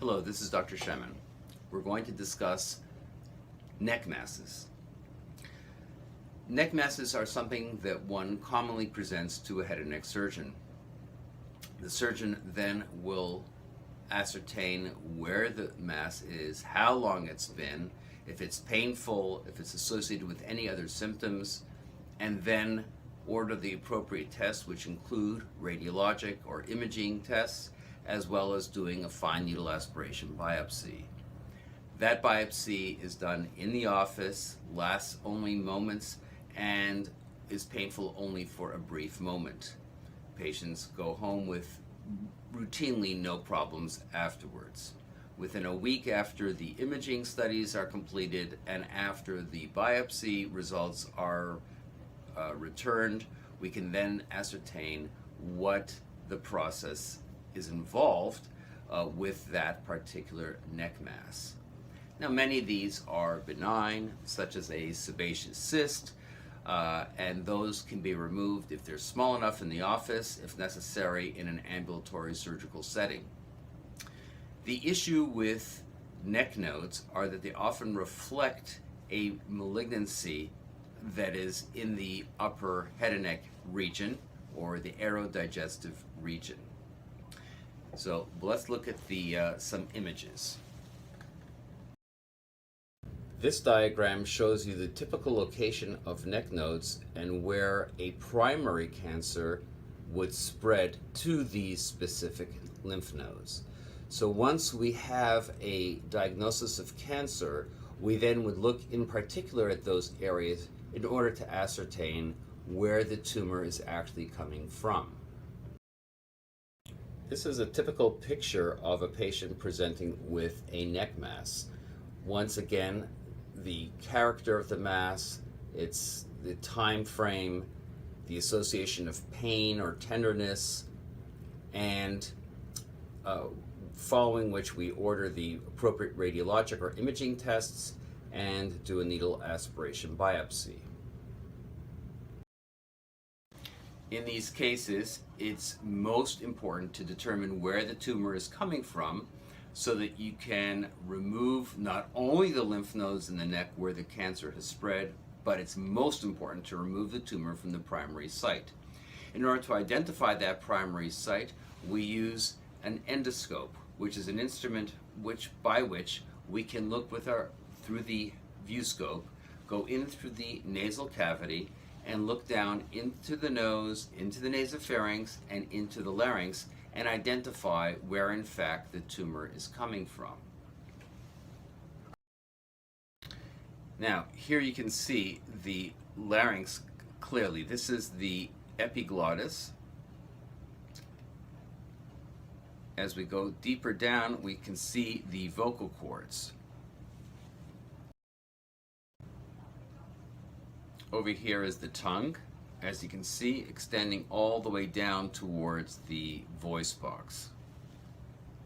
Hello, this is Dr. Shemen. We're going to discuss neck masses. Neck masses are something that one commonly presents to a head and neck surgeon. The surgeon then will ascertain where the mass is, how long it's been, if it's painful, if it's associated with any other symptoms, and then order the appropriate tests, which include radiologic or imaging tests, as well as doing a fine needle aspiration biopsy. That biopsy is done in the office, lasts only moments, and is painful only for a brief moment. Patients go home with routinely no problems afterwards. Within a week after the imaging studies are completed and after the biopsy results are returned, we can then ascertain what the process is involved with that particular neck mass. Now, many of these are benign, such as a sebaceous cyst, and those can be removed if they're small enough in the office, if necessary in an ambulatory surgical setting. The issue with neck nodes are that they often reflect a malignancy that is in the upper head and neck region or the aerodigestive region. So let's look at some images. This diagram shows you the typical location of neck nodes and where a primary cancer would spread to these specific lymph nodes. So once we have a diagnosis of cancer, we then would look in particular at those areas in order to ascertain where the tumor is actually coming from. This is a typical picture of a patient presenting with a neck mass. Once again, the character of the mass, it's the time frame, the association of pain or tenderness, and following which we order the appropriate radiologic or imaging tests and do a needle aspiration biopsy. In these cases, it's most important to determine where the tumor is coming from so that you can remove not only the lymph nodes in the neck where the cancer has spread, but it's most important to remove the tumor from the primary site. In order to identify that primary site, we use an endoscope, which is an instrument by which we can look through the view scope, go in through the nasal cavity, and look down into the nose, into the nasopharynx, and into the larynx, and identify where in fact the tumor is coming from. Now, here you can see the larynx clearly. This is the epiglottis. As we go deeper down, we can see the vocal cords. Over here is the tongue, as you can see, extending all the way down towards the voice box.